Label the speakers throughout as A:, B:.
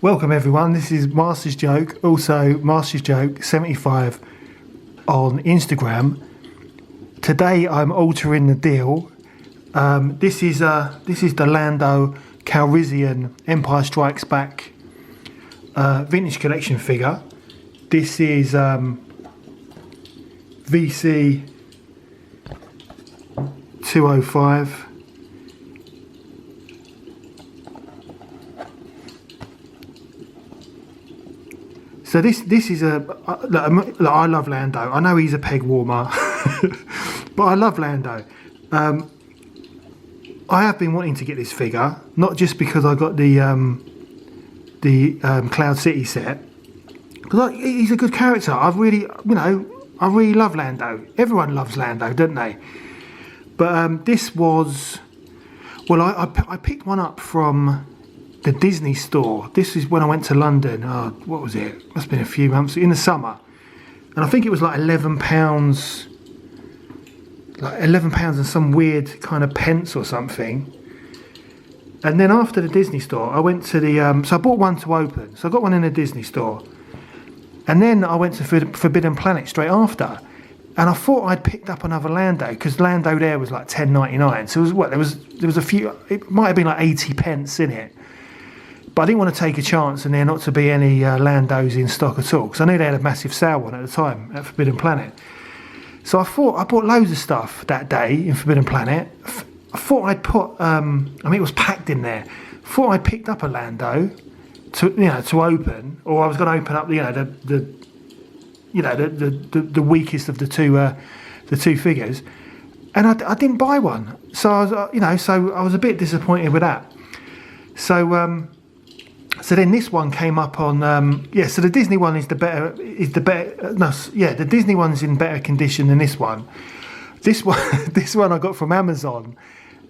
A: Welcome everyone, this is Master's Joke, also Master's Joke 75 on Instagram. Today I'm altering the deal. This is the Lando Calrissian Empire Strikes Back vintage collection figure. This is VC205. So this is I love Lando. I know he's a peg warmer, but I love Lando. I have been wanting to get this figure, not just because I got the Cloud City set, because he's a good character. I really love Lando. Everyone loves Lando, don't they? But this was, well, I picked one up from the Disney store. This is when I went to London. Oh, what was it? Must have been a few months in the summer, and I think it was like £11, and some weird kind of pence or something. And then after the Disney store, I went to the so I bought one to open. So I got one in the Disney store, and then I went to Forbidden Planet straight after. And I thought I'd picked up another Lando, because Lando there was like £10.99. So it was what there was a few. It might have been like 80 pence in it. But I didn't want to take a chance and there not to be any Landos in stock at all, because I knew they had a massive sale on at the time at Forbidden Planet. So I bought loads of stuff that day in Forbidden Planet. I thought I'd put, I mean it was packed in there. I thought I'd picked up a Lando to open, or I was going to open up the weakest of the two figures, and I didn't buy one. So I was so I was a bit disappointed with that. So then this one came up on so the Disney one the Disney one's in better condition than this one. This one I got from Amazon,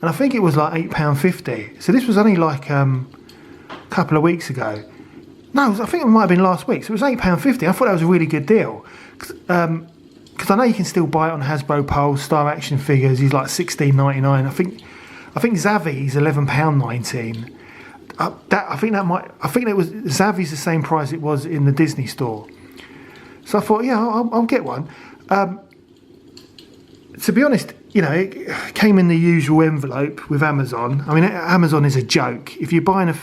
A: and I think it was like £8.50. So this was only like a couple of weeks ago. No, I think it might have been last week. So it was £8.50. I thought that was a really good deal, because I know you can still buy it on Hasbro Pulse, Star Action Figures. He's like £16.99. I think Zavi's £11.19. I think that was Zavi's the same price it was in the Disney store. So I thought, yeah, I'll get one. To be honest, it came in the usual envelope with Amazon. I mean, Amazon is a joke. If you're buying a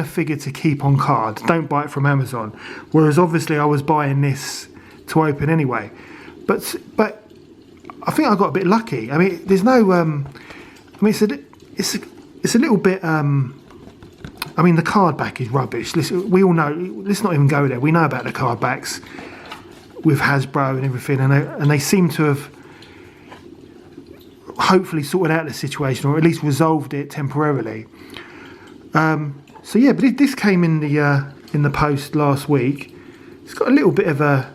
A: figure to keep on card, don't buy it from Amazon. Whereas obviously I was buying this to open anyway. But I think I got a bit lucky. I mean, there's no. I mean, it's a little bit. I mean, the card back is rubbish. Listen, we all know. Let's not even go there. We know about the card backs with Hasbro and everything, and they seem to have hopefully sorted out the situation, or at least resolved it temporarily. So yeah, but this came in the post last week. It's got a little bit of a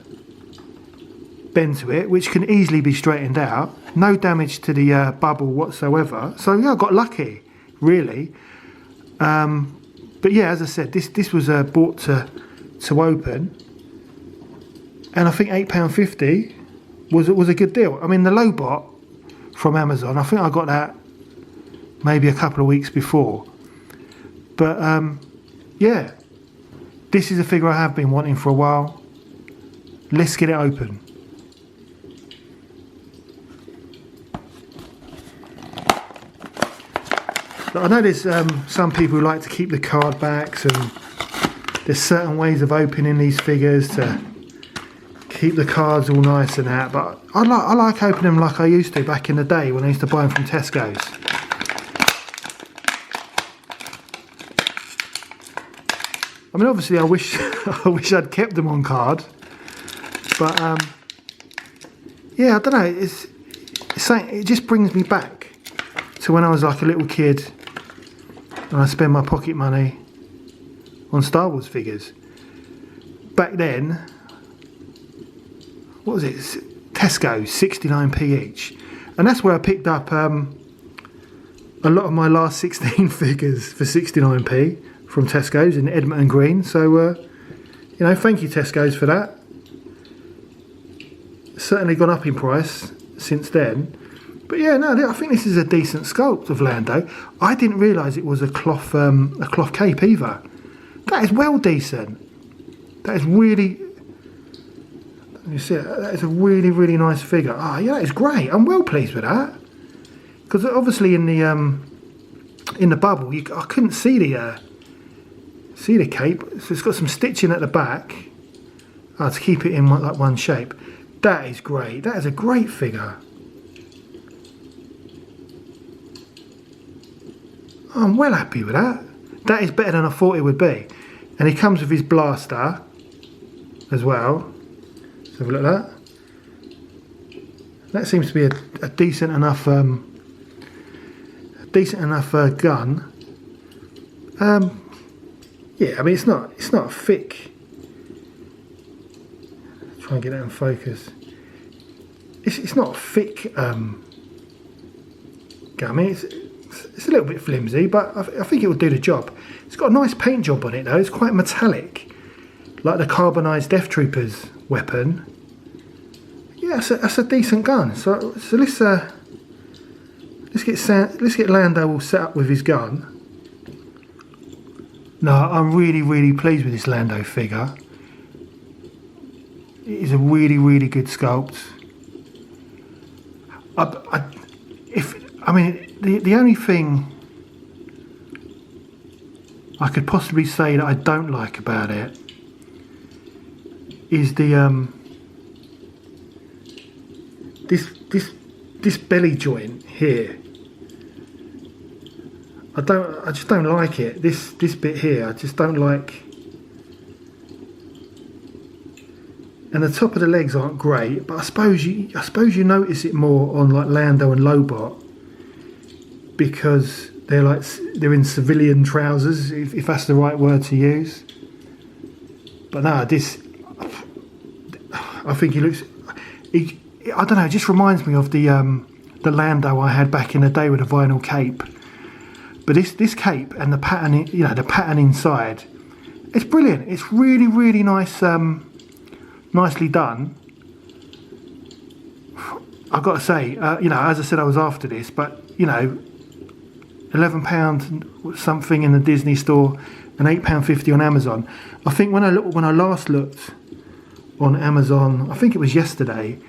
A: bend to it, which can easily be straightened out. No damage to the bubble whatsoever. So yeah, I got lucky, really. But yeah, as I said, this was bought to open, and I think £8.50 was a good deal. I mean, the Lobot from Amazon, I think I got that maybe a couple of weeks before. But yeah, this is a figure I have been wanting for a while. Let's get it open. I know there's some people who like to keep the card backs, and there's certain ways of opening these figures to keep the cards all nice and that, but I like opening them like I used to back in the day when I used to buy them from Tesco's. I mean, obviously I wish I'd kept them on card, but yeah, I don't know, it just brings me back to when I was like a little kid and I spend my pocket money on Star Wars figures. Back then, what was it? Tesco's, 69p each. And that's where I picked up a lot of my last 16 figures for 69p from Tesco's in Edmonton Green. So, thank you Tesco's for that. Certainly gone up in price since then. But yeah, no, I think this is a decent sculpt of Lando. I didn't realise it was a cloth cape either. that is well decent. That is really, you see, that is a really, really nice figure. Oh yeah, that is great. I'm well pleased with that. Because obviously in the bubble, I couldn't see the cape. So it's got some stitching at the back to keep it in like one shape. That is great. That is a great figure. I'm well happy with that. That is better than I thought it would be. And he comes with his blaster as well. Let's have a look at that. That seems to be a decent enough gun. Yeah, I mean it's not a thick. Try and get that in focus. It's not a thick gun. I mean it's a little bit flimsy, but I think it will do the job. It's got a nice paint job on it though. It's quite metallic, like the carbonised Death Troopers weapon. Yeah, that's a decent gun. So let's get Lando all set up with his gun. No, I'm really, really pleased with this Lando figure. It is a really, really good sculpt. The only thing I could possibly say that I don't like about it is the this belly joint here. I just don't like it. This bit here, I just don't like. And the top of the legs aren't great, but I suppose you notice it more on like Lando and Lobot because they're in civilian trousers, if that's the right word to use. But no, this, I think he looks. I don't know. It just reminds me of the Lando I had back in the day with a vinyl cape. But this cape and the pattern, the pattern inside, it's brilliant. It's really, really nice, nicely done. I've got to say, as I said, I was after this, but £11 something in the Disney store and £8.50 on Amazon. I think when I last looked on Amazon, I think it was yesterday.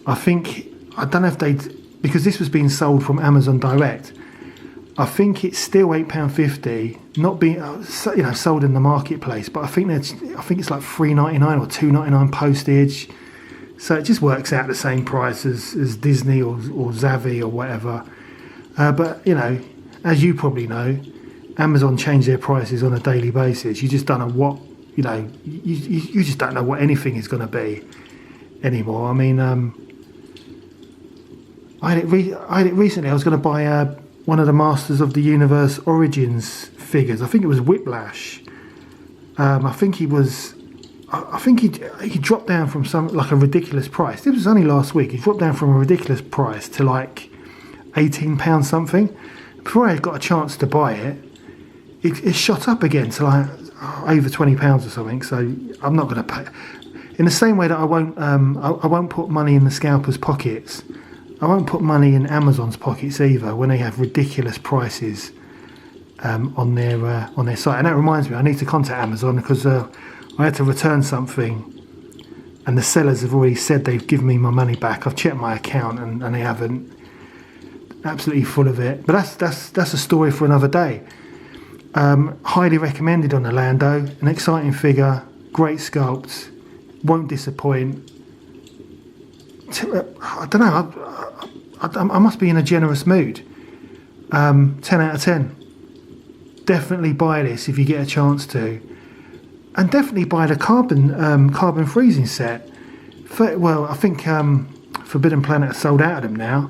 A: I don't know if because this was being sold from Amazon Direct. I think it's still £8.50, not being sold in the marketplace. But I think it's like $3.99 or $2.99 postage. So it just works out the same price as Disney or Zavvi or whatever. But as you probably know, Amazon change their prices on a daily basis. You just don't know what you just don't know what anything is going to be anymore. I mean, I had it recently. I was going to buy one of the Masters of the Universe Origins figures. I think it was Whiplash. I think he dropped down from a ridiculous price. This was only last week. He dropped down from a ridiculous price to like £18 something. Before I got a chance to buy it shot up again to like over £20 or something. So I'm not going to pay. In the same way that I won't put money in the scalpers' pockets. I won't put money in Amazon's pockets either when they have ridiculous prices on their site. And that reminds me, I need to contact Amazon because I had to return something, and the sellers have already said they've given me my money back. I've checked my account and they haven't. Absolutely full of it. But that's a story for another day. Highly recommended on the Lando. An exciting figure, great sculpt, won't disappoint. I don't know. I must be in a generous mood. 10 out of 10. Definitely buy this if you get a chance to, and definitely buy the carbon freezing set. I think Forbidden Planet are sold out of them now,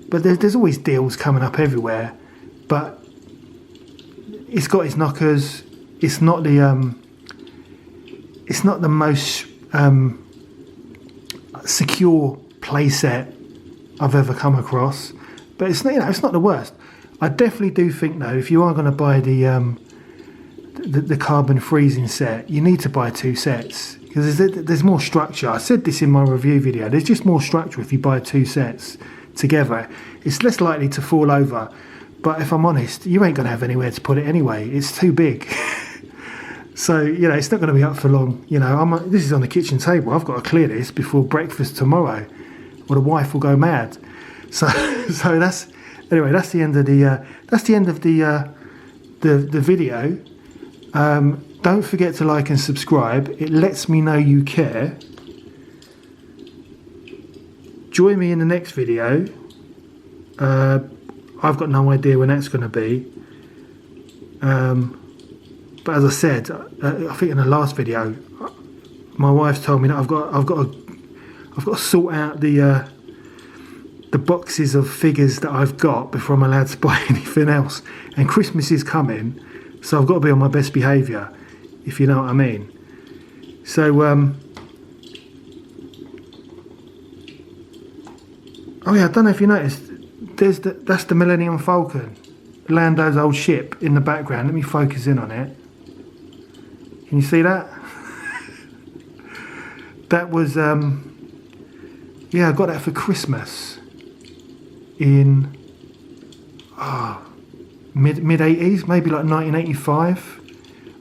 A: but there's always deals coming up everywhere. But it's got its knockers. It's not the most secure playset I've ever come across, but it's not the worst. I definitely do think though, if you are going to buy the carbon freezing set, you need to buy two sets because there's more structure. I said this in my review video. There's just more structure if you buy two sets together. It's less likely to fall over, but if I'm honest, you ain't going to have anywhere to put it anyway. It's too big. So, you know, it's not going to be up for long. You know, this is on the kitchen table. I've got to clear this before breakfast tomorrow, or the wife will go mad. So that's anyway. That's the end of the video. Don't forget to like and subscribe. It lets me know you care. Join me in the next video. I've got no idea when that's going to be. But as I said, I think in the last video, my wife told me that I've got to sort out the boxes of figures that I've got before I'm allowed to buy anything else. And Christmas is coming, so I've got to be on my best behaviour, if you know what I mean. So, oh yeah, I don't know if you noticed. That's the Millennium Falcon, Lando's old ship in the background. Let me focus in on it. Can you see that? That was yeah, I got that for Christmas in mid 80s, maybe like 1985.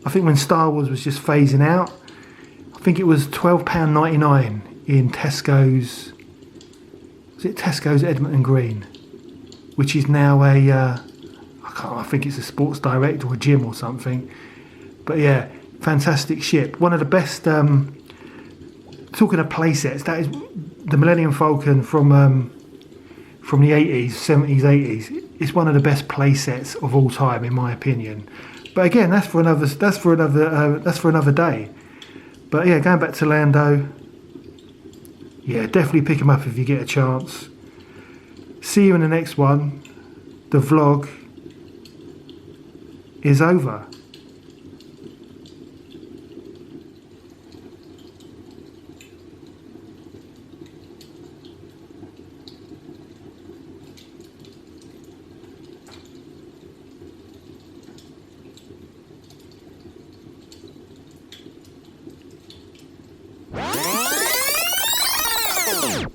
A: I think when Star Wars was just phasing out. I think it was £12.99 in Tesco's. Was it Tesco's Edmonton Green, which is now I think it's a Sports Direct or a gym or something. But yeah, fantastic ship. One of the best. Talking of playsets, that is the Millennium Falcon from the 80s, 70s, 80s. It's one of the best playsets of all time, in my opinion. But again, that's for another day. But yeah, going back to Lando. Yeah, definitely pick him up if you get a chance. See you in the next one. The vlog is over.
B: You